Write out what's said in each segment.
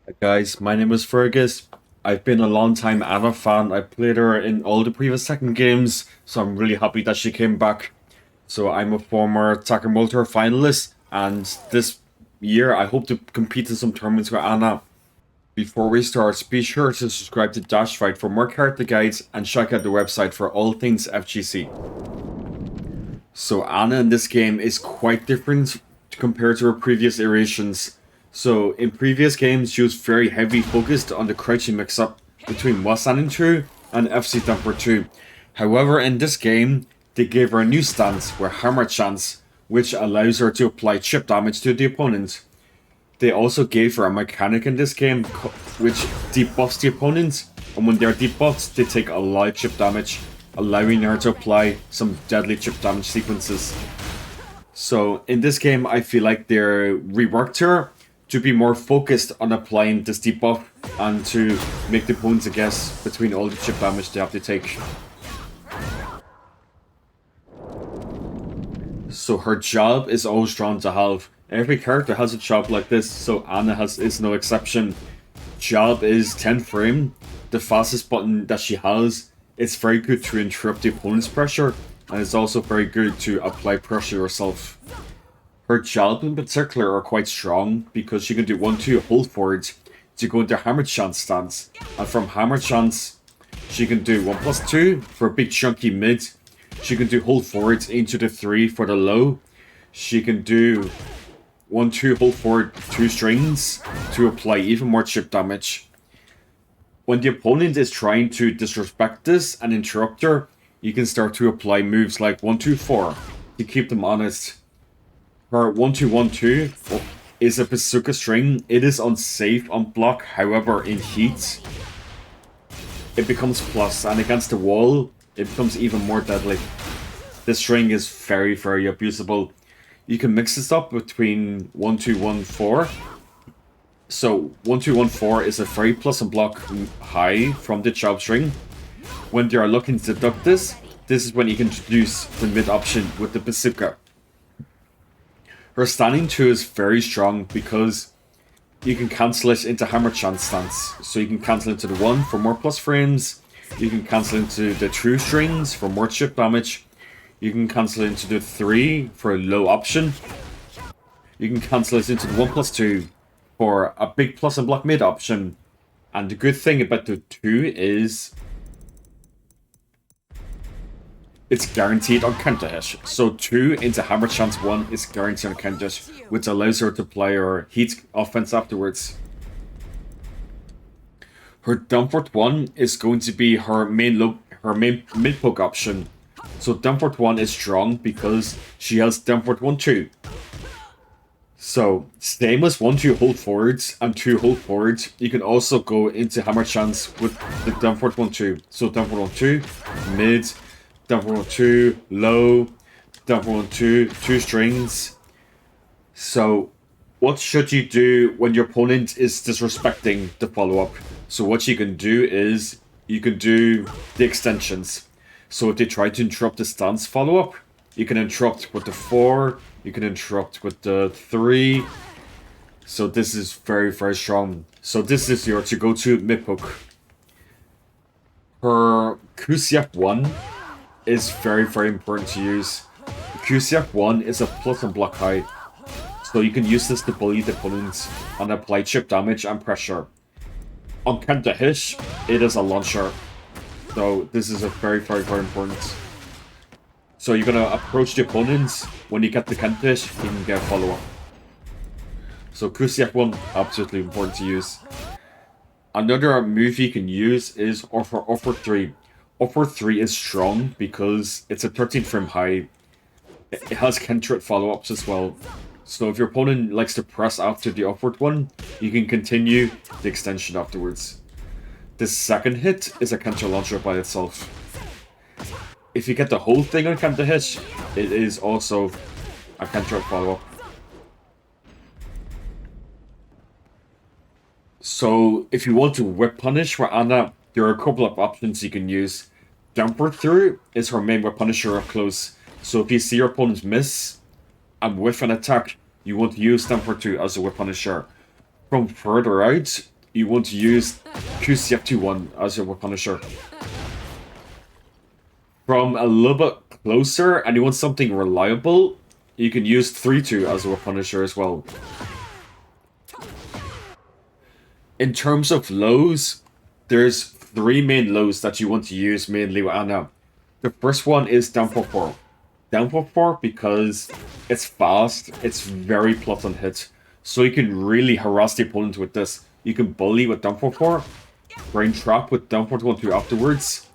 Hey guys, my name is Fergus. I've been a long time Anna fan. I played her in all the previous Tekken games, so I'm really happy that she came back. So I'm a former Tekken Multi finalist, and this year I hope to compete in some tournaments with Anna. Before we start, be sure to subscribe to DashFight for more character guides and check out the website for all things FGC. So Anna in this game is quite different compared to her previous iterations. So in previous games, she was very heavy focused on the crouching mix-up between Wasanin 2 and FC Thumper 2. However, in this game, they gave her a new stance with Hammer Chance, which allows her to apply chip damage to the opponent. They also gave her a mechanic in this game which debuffs the opponent, and when they're debuffed, they take a lot of chip damage, allowing her to apply some deadly chip damage sequences. So in this game, I feel like they reworked her to be more focused on applying this debuff and to make the opponents guess between all the chip damage they have to take. So her job is always drawn to have. Every character has a job like this, so Anna is no exception. Job is 10 frame, the fastest button that she has. It's very good to interrupt the opponent's pressure, and it's also very good to apply pressure yourself. Her jab in particular are quite strong because she can do 1-2 hold forward to go into hammer chance stance, and from hammer chance she can do 1+2 for a big chunky mid. She can do hold forward into the 3 for the low. She can do 1-2 hold forward 2 strings to apply even more chip damage. When the opponent is trying to disrespect this and interrupt her, you can start to apply moves like 1-2-4 to keep them honest. Her 1-2-1-2 is a bazooka string. It is unsafe on block, however in heat it becomes plus, and against the wall it becomes even more deadly. This string is very abusable. You can mix this up between 1-2-1-4. So 1-2-1-4 is a very plus and block high from the job string. When they are looking to deduct this is when you can introduce the mid option with the bazooka. Her standing 2 is very strong because you can cancel it into hammer chance stance. So you can cancel into the 1 for more plus frames. You can cancel into the 2 strings for more chip damage. You can cancel into the 3 for a low option. You can cancel it into the 1+2 for a big plus and block mid option. And the good thing about the 2 is it's guaranteed on counter hit. So 2 into hammer chance 1 is guaranteed on counter hit, which allows her to play her heat offense afterwards. Her Dumfort 1 is going to be her main mid poke option. So Dumfort 1 is strong because she has Dumfort 1-2. So same as 1-2 hold forwards and 2 hold forwards, you can also go into hammer chance with the Dumfort 1-2. So Dumfort 1-2, mid, Dumfort 1-2, low, Dumfort 1-2, 2 strings. So what should you do when your opponent is disrespecting the follow-up? So what you can do is you can do the extensions. So if they try to interrupt the stance follow-up, you can interrupt with the 4, you can interrupt with the 3. So this is very strong. So this is your to go to mid poke. Her QCF1 is very important to use. QCF1 is a plus and block high. So you can use this to bully the opponents and apply chip damage and pressure. On counter hit, it is a launcher. So this is a very important. So you're gonna approach the opponents. When you get the counter hit, you can get a follow-up. So QCF1, absolutely important to use. Another move you can use is offer 3. Offer 3 is strong because it's a 13 frame high. It has counter follow-ups as well. So if your opponent likes to press after the upward one, you can continue the extension afterwards. The second hit is a counter launcher by itself. If you get the whole thing on counter hit, it is also a counter follow-up. So if you want to whip punish for Anna, there are a couple of options you can use. Jumper through is her main whip punisher up close. So if you see your opponent miss and whiff an attack, you want to use Jumper 2 as a whip punisher. From further out, you want to use QCF21 as your Punisher. From a little bit closer, and you want something reliable, you can use 3-2 as a Punisher as well. In terms of lows, there's 3 main lows that you want to use mainly with Anna. The first one is down for 4. Down for 4 because it's fast, it's very plus on hit. So you can really harass the opponent with this. You can bully with down for 4, brain trap with down for 2 afterwards.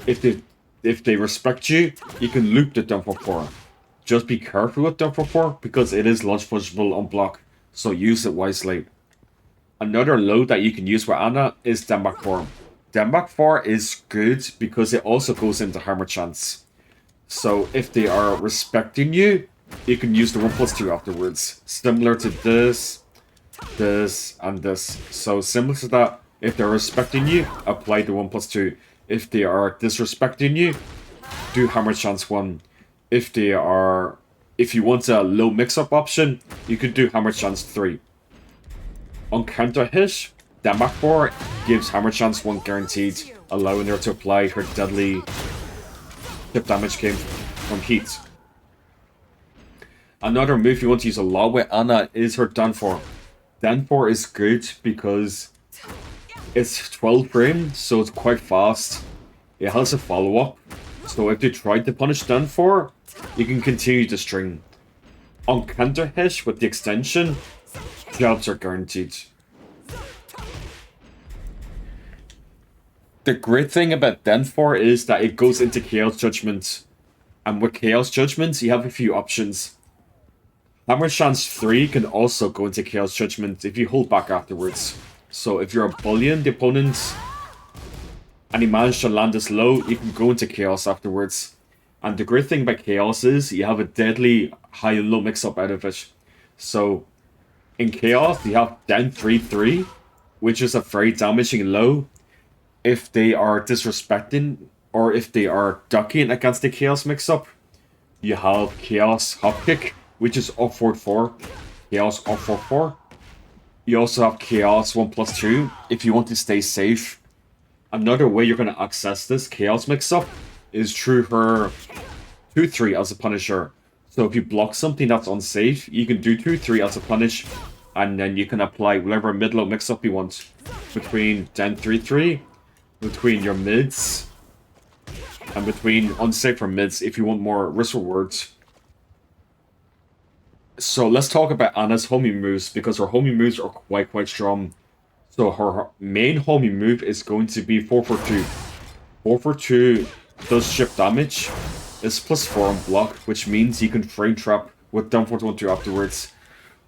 If they respect you, you can loop the down for 4. Just be careful with down for 4 because it is launch punishable on block, so use it wisely. Another low that you can use with Anna is down back 4. Down back 4 is good because it also goes into hammer chance. So if they are respecting you, you can use the 1+2 afterwards. Similar to this, this, and this. So similar to that, if they're respecting you, apply the 1+2. If they are disrespecting you, do hammer chance 1. If you want a low mix-up option, you could do hammer chance 3. On counter hit, down back 4 gives hammer chance 1 guaranteed, allowing her to apply her deadly chip damage came from heat. Another move you want to use a lot with Anna is her down 4. Down 4 is good because it's 12 frame, so it's quite fast. It has a follow-up, so if they try to punish down 4, you can continue the string. On counter hit with the extension, jobs are guaranteed. The great thing about Den 4 is that it goes into Chaos Judgment. And with Chaos Judgment, you have a few options. Hammer Chance 3 can also go into Chaos Judgment if you hold back afterwards. So if you're bullying the opponent and he managed to land this low, you can go into Chaos afterwards. And the great thing about Chaos is you have a deadly high and low mix-up out of it. So in Chaos, you have down 3-3, which is a very damaging low. If they are disrespecting or if they are ducking against the Chaos mix-up, you have Chaos Hopkick, which is up 4-4, Chaos up 4-4. You also have Chaos 1+2 if you want to stay safe. Another way you're going to access this Chaos mix-up is through her 2-3 as a Punisher. So if you block something that's unsafe, you can do 2-3 as a punish, and then you can apply whatever mid-low mix-up you want between down 3-3, between your mids, and between unsafer mids if you want more risk rewards. So let's talk about Anna's homing moves, because her homing moves are quite strong. So her main homing move is going to be 4-4-2. 4-4-2 does chip damage. It's +4 on block, which means you can frame trap with down 4-1-2 afterwards.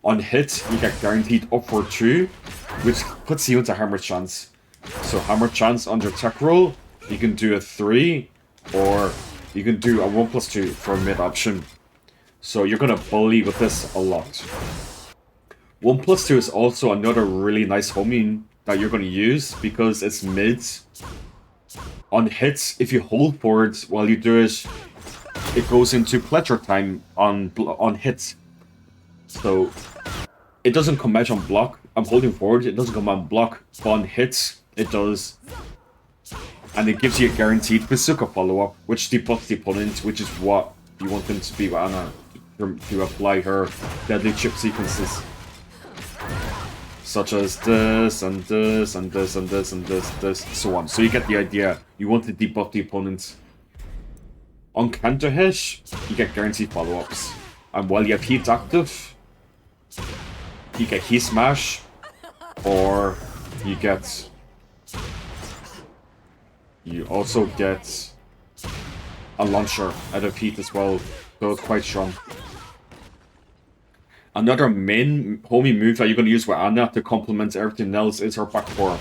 On hit, you get guaranteed up 4-2, which puts you into hammer chance. So hammer chance under tech roll, you can do a 3, or you can do a 1+2 for a mid option. So you're gonna bully with this a lot. 1+2 is also another really nice homing that you're gonna use because it's mid. On hits, if you hold forward while you do it, it goes into pleasure time on hits. So it doesn't come out on block. I'm holding forward, it doesn't come on block, but on hits, it does. And it gives you a guaranteed bazooka follow-up, which debuffs the opponent, which is what you want them to be with Anna, to apply her deadly chip sequences. Such as this, and this, and this, and this, and this, so on. So you get the idea. You want to debuff the opponent. On counter hit, you get guaranteed follow-ups. And while you have heat active, you get heat smash, or you also get a launcher out of heat as well, so it's quite strong. Another main homing move that you're going to use with Anna to complement everything else is her back 4.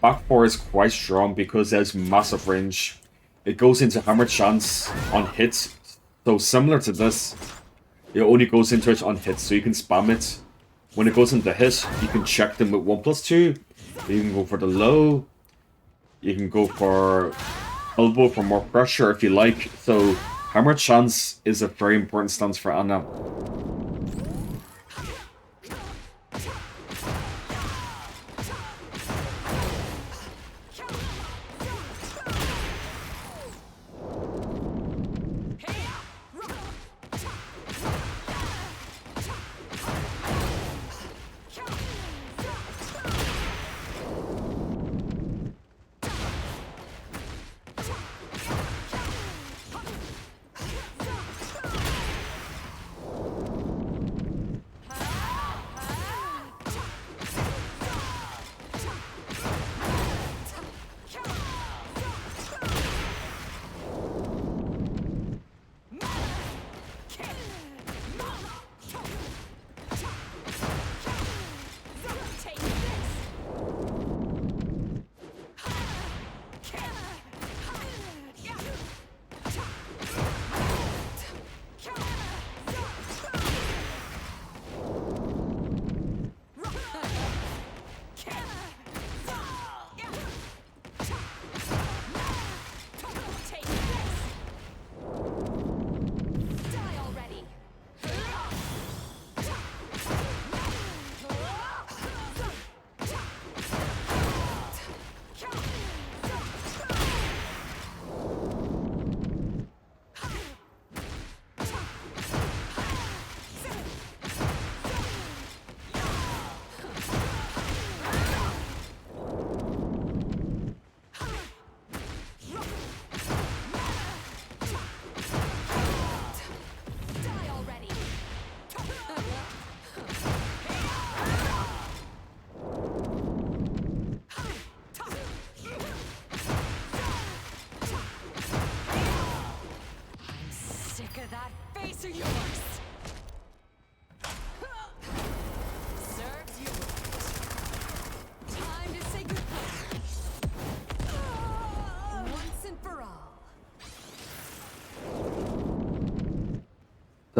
Back 4 is quite strong because it has massive range. It goes into hammer chance on hits, so similar to this, it only goes into it on hits, so you can spam it. When it goes into hit, you can check them with 1+2, you can go for the low, you can go for elbow for more pressure if you like, so hammer chance is a very important stance for Anna.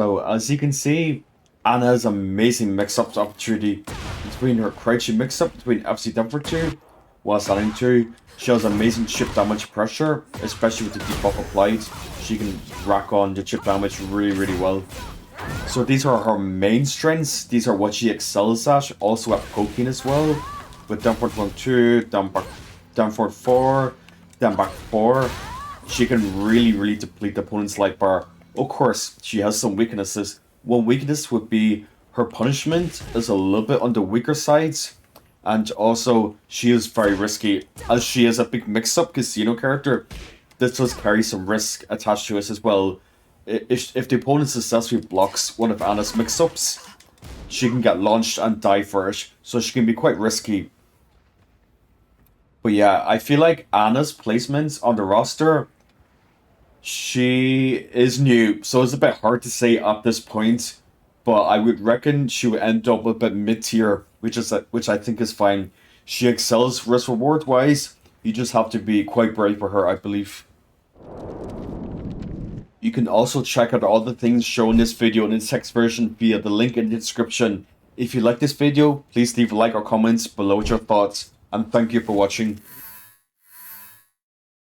So as you can see, Anna has amazing mix-up opportunity between her crouching mix-up between FC down for 2 while standing 2. She has amazing chip damage pressure, especially with the debuff applied. She can rack on the chip damage really well. So these are her main strengths. These are what she excels at. Also at poking as well. With down forward 1, 2, down forward 4, down back 4. She can really deplete the opponent's life bar. Of course, she has some weaknesses. One weakness would be her punishment is a little bit on the weaker side. And also, she is very risky. As she is a big mix-up casino character, this does carry some risk attached to it as well. If the opponent successfully blocks one of Anna's mix-ups, she can get launched and die for it. So she can be quite risky. But yeah, I feel like Anna's placement on the roster, she is new, so it's a bit hard to say at this point. But I would reckon she would end up a bit mid-tier, which I think is fine. She excels risk-reward wise. You just have to be quite brave for her, I believe. You can also check out all the things shown in this video in its text version via the link in the description. If you like this video, please leave a like or comments below with your thoughts, and thank you for watching.